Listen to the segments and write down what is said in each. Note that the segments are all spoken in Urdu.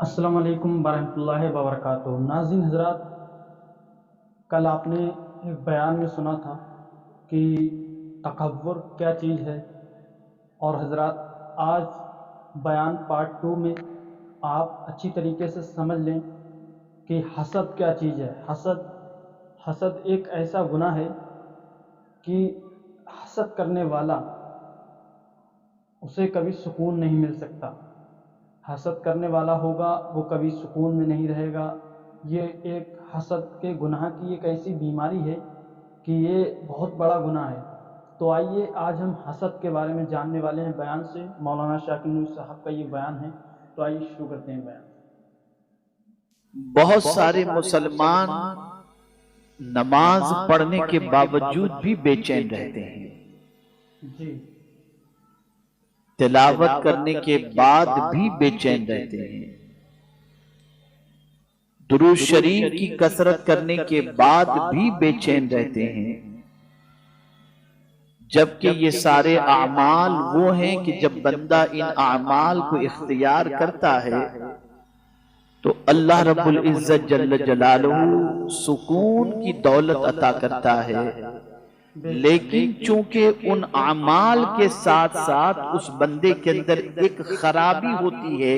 السلام علیکم ورحمۃ اللہ وبرکاتہ۔ ناظرین حضرات، کل آپ نے ایک بیان میں سنا تھا کہ تکبر کیا چیز ہے، اور حضرات آج بیان پارٹ 2 میں آپ اچھی طریقے سے سمجھ لیں کہ حسد کیا چیز ہے۔ حسد ایک ایسا گناہ ہے کہ حسد کرنے والا اسے کبھی سکون نہیں مل سکتا۔ حسد کرنے والا ہوگا وہ کبھی سکون میں نہیں رہے گا۔ یہ ایک حسد کے گناہ کی ایک ایسی بیماری ہے کہ یہ بہت بڑا گناہ ہے۔ تو آئیے آج ہم حسد کے بارے میں جاننے والے ہیں بیان سے۔ مولانا شاکر نوری صاحب کا یہ بیان ہے، تو آئیے شروع کرتے ہیں بیان۔ بہت سارے مسلمان نماز پڑھنے کے باوجود بھی بے چین رہتے ہیں، جی تلاوت کرنے کے بعد بھی بے چین رہتے ہیں، درود شریف کی کثرت کرنے کے بعد بھی بے چین رہتے ہیں، جبکہ یہ سارے اعمال وہ ہیں کہ جب بندہ ان اعمال کو اختیار کرتا ہے تو اللہ رب العزت جل جلالہ سکون کی دولت عطا کرتا ہے۔ لیکن چونکہ ان اعمال کے ساتھ ساتھ اس بندے کے اندر ایک خرابی ہوتی ہے،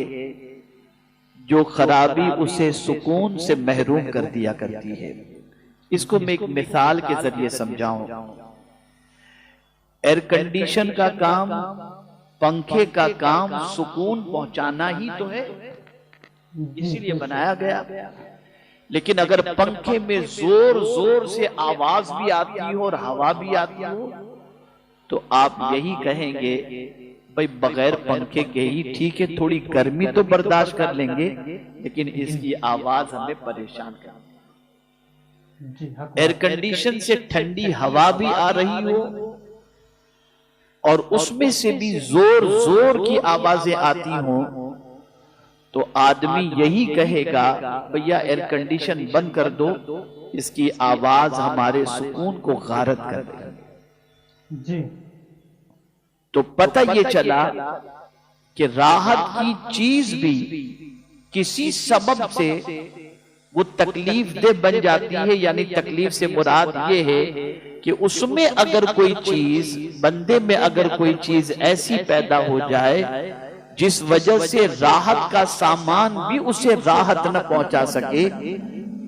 جو خرابی اسے سکون سے محروم کر دیا کرتی ہے۔ اس کو میں ایک مثال کے ذریعے سمجھاؤں۔ ایئر کنڈیشن کا کام، پنکھے کا کام سکون پہنچانا ہی تو ہے، اسی لیے بنایا گیا۔ لیکن اگر پنکھے میں زور زور سے آواز بھی آتی ہو اور ہوا بھی آتی ہو تو آپ یہی کہیں گے بھئی بغیر پنکھے کے ہی ٹھیک ہے، تھوڑی گرمی تو برداشت کر لیں گے لیکن اس کی آواز ہمیں پریشان کرتی ہے۔ ایئر کنڈیشن سے ٹھنڈی ہوا بھی آ رہی ہو اور اس میں سے بھی زور زور کی آوازیں آتی ہوں تو آدمی یہی کہے گا بھیا ایئر کنڈیشن بند کر دو، اس کی آواز ہمارے سکون کو غارت کر دے۔ جی تو پتہ یہ چلا کہ راحت کی چیز بھی کسی سبب سے وہ تکلیف دہ بن جاتی ہے، یعنی تکلیف سے مراد یہ ہے کہ اس میں اگر کوئی چیز، بندے میں اگر کوئی چیز ایسی پیدا ہو جائے جس وجہ سے راحت کا سامان بھی اسے راحت نہ پہنچا سکے،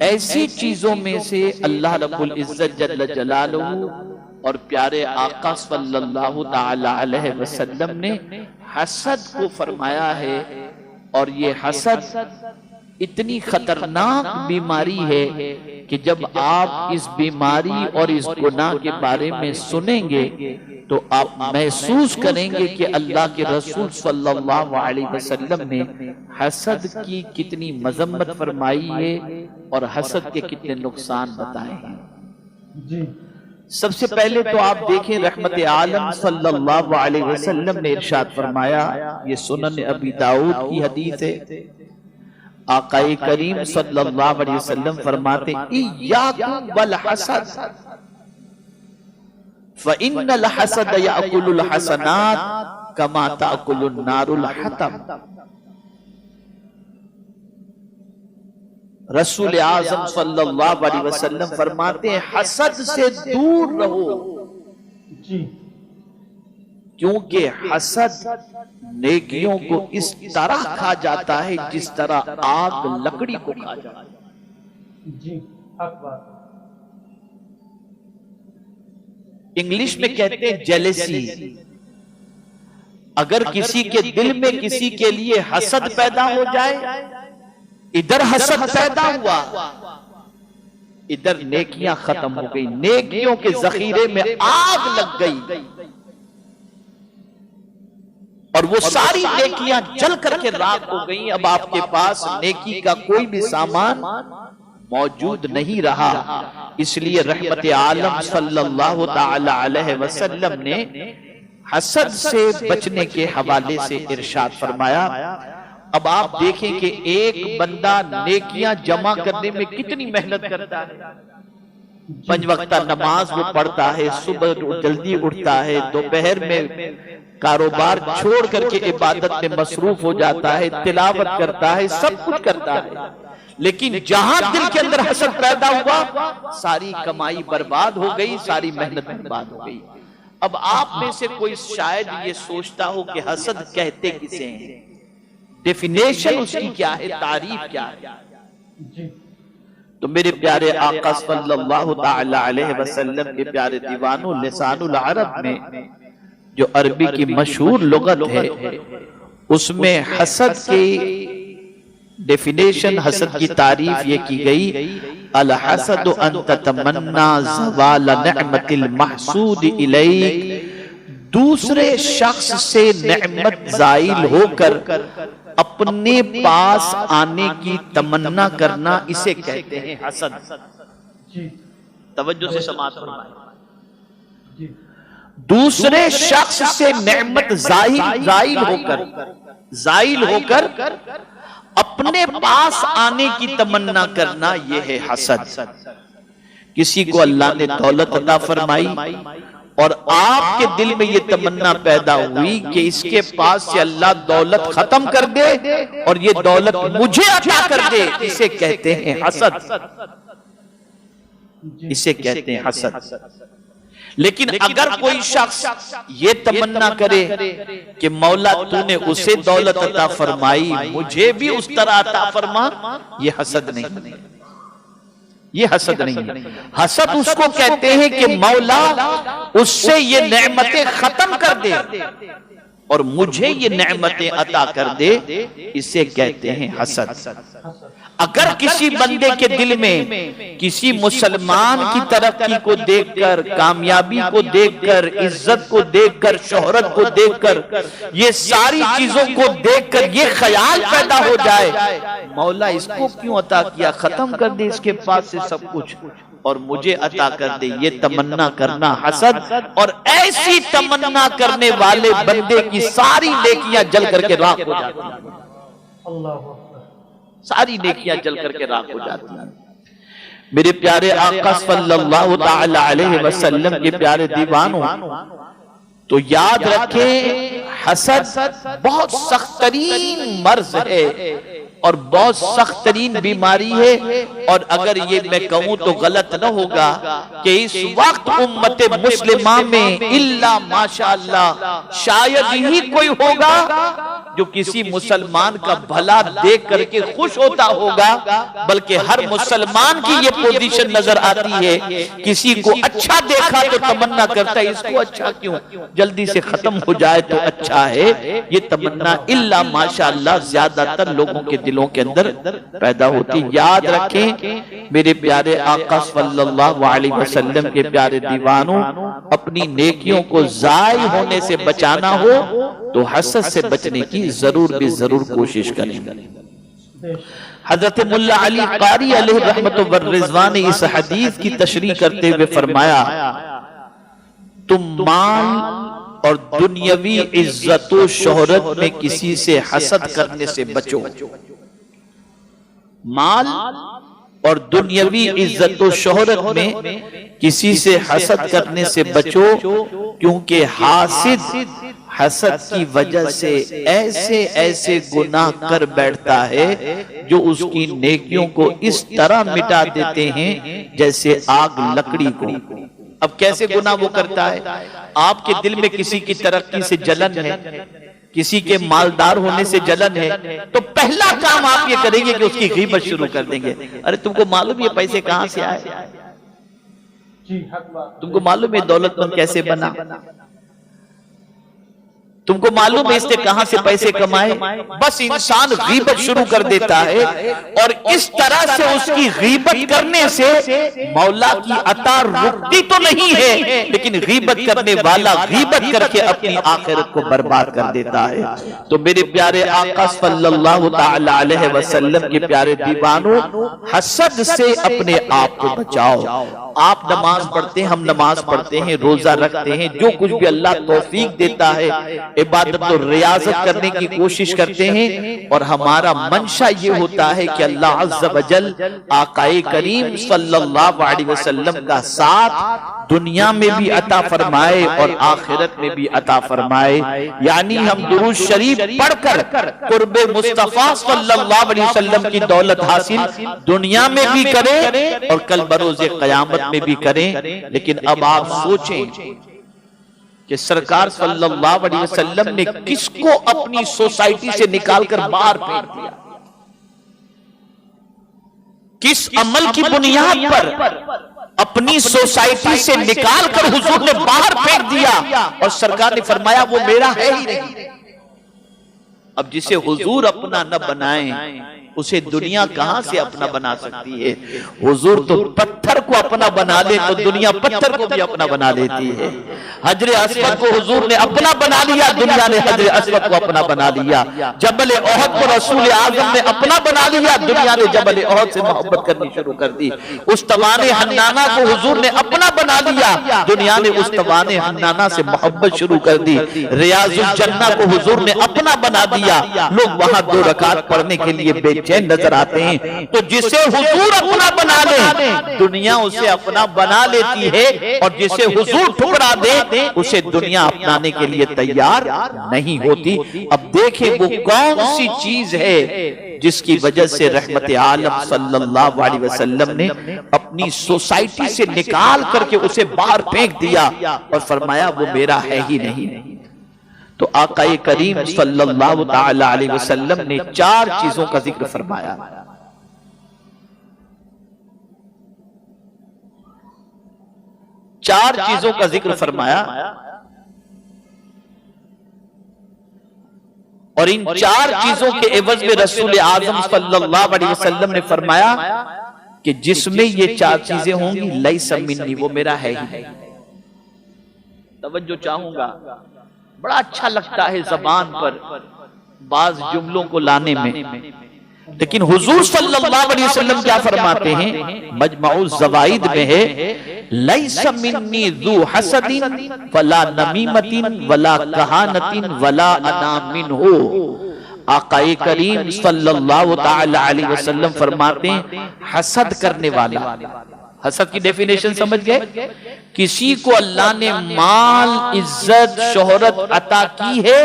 ایسی چیزوں میں سے اللہ رب العزت جل جلالہ اور پیارے آقا صلی اللہ تعالی علیہ وسلم نے حسد کو فرمایا ہے۔ اور یہ حسد اتنی خطرناک بیماری ہے کہ جب آپ اس بیماری اور اس گناہ کے بارے میں سنیں گے تو آپ محسوس کریں گے کہ اللہ کے رسول صلی اللہ علیہ وسلم نے حسد کی کتنی مذمت فرمائی ہے اور حسد کے کتنے نقصان بتائے ہیں۔ جی سب سے پہلے تو آپ دیکھیں رحمت عالم صلی اللہ علیہ وسلم نے ارشاد فرمایا، یہ سنن ابی داؤد کی حدیث ہے، آقا کریم صلی اللہ علیہ وسلم فرماتے ایاکم والحسد فَإِنَّ الْحَسَدَ يَأْكُلُ الْحَسَنَاتِ كَمَا تَأْكُلُ النَّارُ الْحَطَبَ۔ رسول اعظم صلی اللہ علیہ وسلم فرماتے ہیں حسد سے دور رہو، جی کیونکہ حسد نیکیوں کو اس طرح کھا جاتا ہے جس طرح آگ لکڑی کو کھا جاتا ہے۔ جی حق بات۔ انگلش میں کہتے ہیں جیلسی۔ اگر کسی کے دل میں کسی کے لیے حسد پیدا ہو جائے، ادھر حسد پیدا ہوا ادھر نیکیاں ختم ہو گئی، نیکیوں کے ذخیرے میں آگ لگ گئی اور وہ ساری نیکیاں جل کر کے راکھ ہو گئیں۔ اب آپ کے پاس نیکی کا کوئی بھی سامان موجود نہیں رہا۔ اس لیے رحمت عالم صلی اللہ تعالی علیہ وسلم نے حسد سے بچنے کے حوالے سے ارشاد فرمایا۔ اب آپ دیکھیں کہ ایک بندہ نیکیاں جمع کرنے میں کتنی محنت کرتا ہے، 5 وقتہ نماز وہ پڑھتا ہے، صبح جلدی اٹھتا ہے، دوپہر میں کاروبار چھوڑ کر کے عبادت میں مصروف ہو جاتا ہے، تلاوت کرتا ہے، سب کچھ کرتا ہے، لیکن جہاں دل کے اندر حسد پیدا ہوا ساری کمائی برباد ہو گئی، ساری محنت برباد ہو گئی۔ اب آپ میں سے کوئی شاید یہ سوچتا ہو کہ حسد کہتے کسے ہیں، ڈیفینیشن اس کی کیا ہے، تعریف کیا ہے؟ جی تو میرے پیارے آقا صلی اللہ تعالی علیہ وسلم کے پیارے دیوانوں، لسان العرب میں جو عربی کی مشہور لغت ہے اس میں حسد کی ڈیفینیشن، حسد کی تعریف یہ کی گئی، الحسد ان تتمنى زوال نعمت المحسود الیک، دوسرے شخص سے نعمت زائل ہو کر اپنے پاس آنے کی تمنا کرنا، اسے کہتے ہیں حسد۔ جی توجہ سے سماعت فرمائیں، جی دوسرے شخص سے نعمت زائل ہو کر اپنے پاس آنے کی تمنا کرنا، یہ ہے حسد۔ کسی کو اللہ نے دولت عطا فرمائی اور آپ کے دل میں یہ تمنا پیدا ہوئی کہ اس کے پاس سے اللہ دولت ختم کر دے اور یہ دولت مجھے عطا کر دے، اسے کہتے ہیں حسد، اسے کہتے ہیں حسد۔ لیکن اگر کوئی شخص یہ تمنا کرے کہ مولا تو نے اسے دولت عطا فرمائی، مجھے بھی اس طرح عطا فرما، یہ حسد نہیں، یہ حسد نہیں ہے۔ حسد اس کو کہتے ہیں کہ مولا اس سے یہ نعمتیں ختم کر دے اور مجھے یہ نعمتیں عطا کر دے، اسے کہتے ہیں حسد۔ اگر کسی بندے کے دل میں کسی مسلمان کی ترقی کو دیکھ کر، کامیابی کو دیکھ کر، عزت کو دیکھ کر، شہرت کو دیکھ کر، یہ ساری چیزوں کو دیکھ کر یہ خیال پیدا ہو جائے مولا اس کو کیوں عطا کیا، ختم کر دے اس کے پاس سے سب کچھ اور مجھے عطا کر دے، یہ تمنا کرنا حسد۔ اور ایسی تمنا کرنے والے بندے کی ساری نیکیاں جل کر کے راکھ ہو جاتی ہیں، اللہ ساری نیکیاں جل کر کے راکھ ہو جاتی ہیں۔ میرے پیارے آقا صلی اللہ تعالی علیہ وسلم کے پیارے دیوانوں، تو یاد رکھیں حسد بہت سخت ترین مرض ہے اور بہت سخت ترین بیماری ہے، اور اگر یہ میں کہوں تو غلط نہ ہوگا کہ اس وقت امت مسلمہ میں الا ماشاءاللہ شاید ہی کوئی ہوگا جو کسی مسلمان کا بھلا دیکھ کر کے خوش ہوتا ہوگا، بلکہ ہر مسلمان کی یہ پوزیشن نظر آتی ہے، کسی کو اچھا دیکھا تو تمنا کرتا ہے اس کو اچھا کیوں، جلدی سے ختم ہو جائے تو اچھا ہے، یہ تمنا الا ماشاءاللہ زیادہ تر لوگوں کے دلوں کے اندر پیدا ہوتی۔ یاد رکھیں میرے پیارے آقا صلی اللہ علیہ وسلم کے پیارے دیوانوں، اپنی نیکیوں کو ضائع ہونے سے بچانا ہو تو حسد سے بچنے کی ضرور بھی ضرور کوشش کریں۔ حضرت ملا علی قاری علیہ رحمت والرضوان نے اس حدیث کی تشریح کرتے ہوئے فرمایا، تم مال اور دنیاوی عزت و شہرت میں کسی سے حسد کرنے سے بچو، مال اور دنیاوی عزت و شہرت میں کسی سے حسد کرنے سے بچو، کیونکہ حسد کی وجہ سے ایسے گناہ کر بیٹھتا ہے جو اس کی نیکیوں کو اس طرح مٹا دیتے ہیں جیسے آگ لکڑی کو۔ اب کیسے گناہ وہ کرتا ہے؟ آپ کے دل میں کسی کی ترقی سے جلن ہے، کسی کے مالدار ہونے سے جلن ہے، تو پہلا کام آپ یہ کریں گے کہ اس کی غیبت شروع کر دیں گے۔ ارے تم کو معلوم یہ پیسے کہاں سے آئے، تم کو معلوم ہے دولت مند کیسے بنا، تم کو معلوم ہے اس نے کہاں سے پیسے کمائے۔ بس انسان غیبت شروع کر دیتا ہے اور اس طرح سے اس کی غیبت کرنے سے مولا کی عطا رکتی تو نہیں ہے، لیکن غیبت کرنے والا غیبت کر کے اپنی آخرت کو برباد کر دیتا ہے۔ تو میرے پیارے آقا صلی اللہ تعالی علیہ وسلم کے پیارے دیوانوں، حسد سے اپنے آپ کو بچاؤ۔ آپ نماز پڑھتے ہیں، ہم نماز پڑھتے ہیں، روزہ رکھتے ہیں، جو کچھ بھی اللہ توفیق دیتا ہے عبادت و ریاضت کرنے کی کوشش کرتے ہیں، اور ہمارا منشا یہ ہوتا ہے کہ اللہ عز و جل آقائے کریم صلی اللہ علیہ وسلم کا ساتھ دنیا میں بھی عطا فرمائے اور آخرت میں بھی عطا فرمائے، یعنی ہم درود شریف پڑھ کر قرب مصطفیٰ صلی اللہ علیہ وسلم کی دولت حاصل دنیا میں بھی کریں اور کل بروز قیامت میں بھی کریں۔ لیکن اب آپ سوچیں کہ سرکار صلی اللہ علیہ وسلم نے کس کو اپنی سوسائٹی سے نکال کر باہر پھینک دیا، کس عمل کی بنیاد پر اپنی سوسائٹی سے نکال کر حضور نے باہر پھینک دیا، اور سرکار نے فرمایا وہ میرا ہے ہی نہیں۔ اب جسے حضور اپنا نہ بنائیں اسے دنیا کہاں سے اپنا بنا سکتی ہے؟ حضور تو پتھر کو اپنا بنا لے تو دنیا پتھر کو بھی اپنا بنا لیتی ہے۔ حجر اسود کو حضور نے اپنا بنا لیا، دنیا نے حجر اسود کو اپنا بنا لیا۔ جبل احد کو رسول اعظم نے اپنا بنا لیا، دنیا نے جبل احد سے محبت کرنی شروع کر دی۔ استوان حنانہ کو حضور نے اپنا بنا لیا، دنیا نے استوان حنانہ سے محبت شروع کر دی۔ ریاض الجنہ کو حضور نے اپنا بنا دیا، لوگ وہاں 2 رکعت پڑھنے کے لیے بے چین نظر آتے ہیں۔ تو جسے حضور اپنا بنا لے دنیا اسے اپنا بنا لیتی ہے، اور جسے حضور ٹھکرا دے اسے دنیا اپنانے کے لیے تیار نہیں ہوتی۔ اب دیکھیں وہ کون سی چیز ہے جس کی وجہ سے رحمت عالم صلی اللہ علیہ وسلم نے اپنی سوسائٹی سے نکال کر کے اسے باہر پھینک دیا اور فرمایا وہ میرا ہے ہی نہیں۔ تو آقا کریم صلی اللہ تعالی علیہ وسلم نے 4 چیزوں کا ذکر فرمایا۔ 4 چیزوں کا ذکر فرمایا، اور ان 4 چیزوں کے عوض میں رسول اعظم صلی اللہ علیہ وسلم نے فرمایا کہ جس میں یہ 4 چیزیں ہوں گی لیس منی، وہ میرا ہے ہی نہیں۔ توجہ چاہوں گا، بڑا اچھا لگتا ہے زبان پر بعض جملوں کو لانے میں، لیکن حضور صلی اللہ علیہ وسلم کیا فرماتے ہیں؟ مجمع الزوائد میں ہے لیس منی ذو حسد ولا نمیمت ولا کہانت ولا انا منہ۔ آقا کریم صلی اللہ تعالی علیہ وسلم فرماتے ہیں حسد کرنے والا، حسد کی ڈیفینیشن سمجھ گئے؟ کسی کو اللہ نے مال، عزت، شہرت عطا کی ہے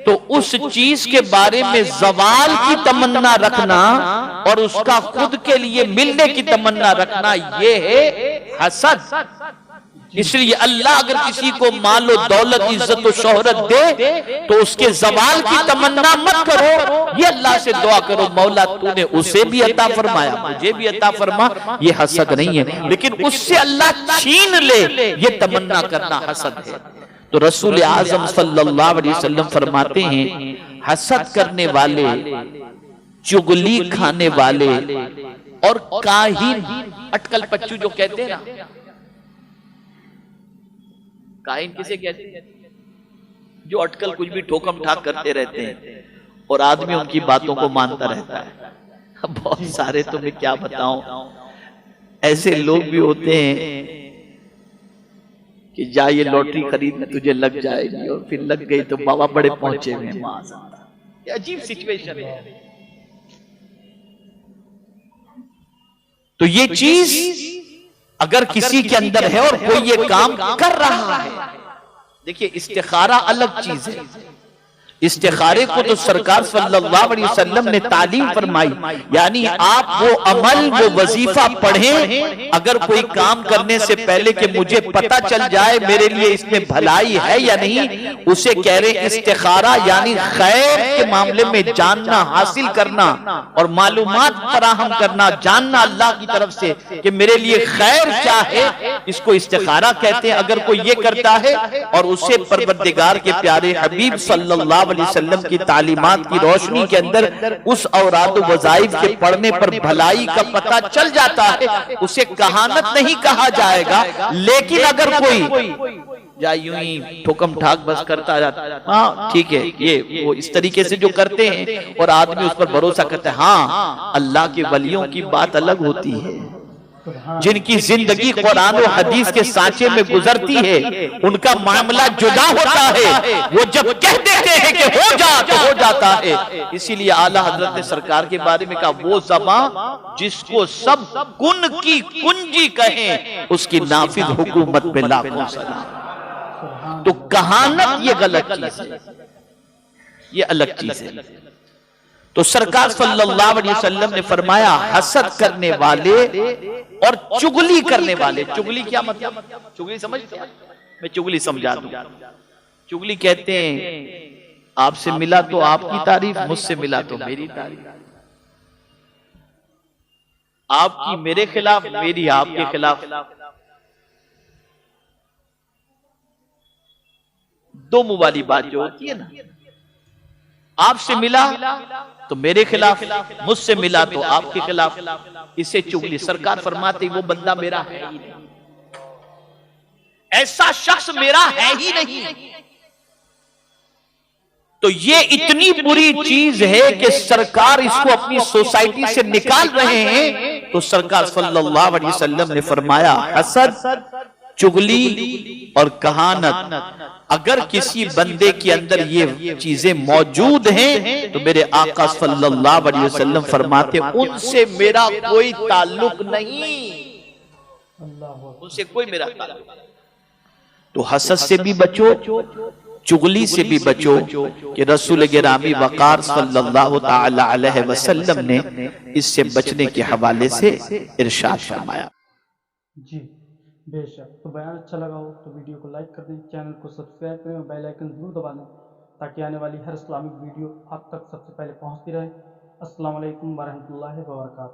تو اس چیز کے بارے میں زوال کی تمنا رکھنا اور اس کا خود کے لیے ملنے کی تمنا رکھنا، یہ ہے حسد۔ اس لیے اللہ اگر کسی کو مال و دولت، عزت و شہرت دے تو اس کے زوال کی تمنا مت کرو، یہ اللہ سے دعا کرو مولا تو نے اسے بھی عطا فرمایا مجھے بھی عطا فرما، یہ حسد نہیں ہے۔ لیکن اس سے اللہ چھین لے یہ تمنا کرنا حسد ہے۔ تو رسول اعظم صلی اللہ علیہ وسلم فرماتے ہیں حسد کرنے والے، چگلی کھانے والے اور کاہن، اٹکل پچو جو کہتے ہیں نا، کاہن کسے کہتے ہیں؟ جو اٹکل کچھ بھی ٹھوکم ٹھاک کرتے رہتے ہیں اور آدمی ان کی باتوں کو مانتا رہتا ہے۔ بہت سارے تمہیں کیا بتاؤں، ایسے لوگ بھی ہوتے ہیں کہ جا یہ لوٹری خریدنے تجھے لگ جائے گی، اور پھر لگ گئی تو بابا بڑے پہنچے ہوئے ہیں۔ یہ عجیب سچویشن ہے۔ تو یہ چیز اگر کسی کے اندر ہے اور کوئی یہ کام کر رہا ہے، دیکھیے استخارہ الگ چیز ہے۔ استخارے کو تو سرکار صلی اللہ علیہ وسلم نے تعلیم فرمائی، یعنی آپ وہ عمل، وہ وظیفہ پڑھیں اگر کوئی کام کرنے سے پہلے کہ مجھے پتہ چل جائے میرے لیے اس میں بھلائی ہے یا نہیں، اسے کہہ رہے استخارہ، یعنی خیر کے معاملے میں جاننا، حاصل کرنا اور معلومات فراہم کرنا، جاننا اللہ کی طرف سے کہ میرے لیے خیر کیا ہے، اس کو استخارہ کہتے ہیں۔ اگر کوئی یہ کرتا ہے اور اسے پروردگار کے پیارے حبیب صلی اللہ علیہ وسلم کی تعلیمات کی روشنی کے اندر اس اوراد و وظائف کے پڑھنے پر بھلائی کا پتہ چل جاتا ہے، اسے کہانت نہیں کہا جائے گا۔ لیکن اگر کوئی یا یوں ہی ٹھوکم ٹھاک بس کرتا جاتا ہے، ہاں ٹھیک ہے، یہ وہ اس طریقے سے جو کرتے ہیں اور آدمی اس پر بھروسہ کرتا ہے، ہاں اللہ کے ولیوں کی بات الگ ہوتی ہے، جن کی زندگی قرآن و حدیث کے سانچے میں گزرتی ہے، ان کا معاملہ جدا ہوتا ہے، وہ جب کہہ دیتے ہیں کہ ہو جا تو ہو جاتا ہے۔ اسی لیے اعلیٰ حضرت نے سرکار کے بارے میں کہا، وہ زبان جس کو سب کن کی کنجی کہیں، اس کی نافذ حکومت پہ لاکھوں سلام۔ تو کہانت یہ غلط چیز ہے، یہ الگ چیز ہے۔ تو سرکار صلی اللہ علیہ وسلم نے فرمایا، حسد کرنے والے اور چگلی کرنے والے۔ چگلی کیا مطلب؟ چگلی سمجھتے ہیں؟ میں چگلی سمجھا دوں۔ چگلی کہتے ہیں، آپ سے ملا تو آپ کی تعریف، مجھ سے ملا تو میری تعریف، آپ کی میرے خلاف، میری آپ کے خلاف۔ دو منہ والی بات جو ہوتی ہے نا، آپ سے ملا تو میرے خلاف، مجھ سے ملا تو آپ کے خلاف، اسے چگلی۔ سرکار فرماتے وہ بندہ میرا ہے ہی نہیں، ایسا شخص میرا ہے ہی نہیں۔ تو یہ اتنی بری چیز ہے کہ سرکار اس کو اپنی سوسائٹی سے نکال رہے ہیں۔ تو سرکار صلی اللہ علیہ وسلم نے فرمایا، حسد، چگلی اور کہانت، اگر کسی بندے کے اندر یہ چیزیں موجود ہیں تو میرے آقا صلی اللہ علیہ وسلم فرماتے ان سے میرا کوئی تعلق نہیں، ان سے کوئی میرا تعلق نہیں۔ تو حسد سے بھی بچو، چگلی سے بھی بچو، کہ رسول گرامی وقار صلی اللہ تعالی علیہ وسلم نے اس سے بچنے کے حوالے سے ارشاد فرمایا۔ جی بے شک۔ تو بیان اچھا لگا ہو تو ویڈیو کو لائک کر دیں، چینل کو سبسکرائب کریں اور بیل آئیکن ضرور دبا دیں تاکہ آنے والی ہر اسلامک ویڈیو آپ تک سب سے پہلے پہنچتی رہے۔ السلام علیکم ورحمۃ اللہ وبرکاتہ۔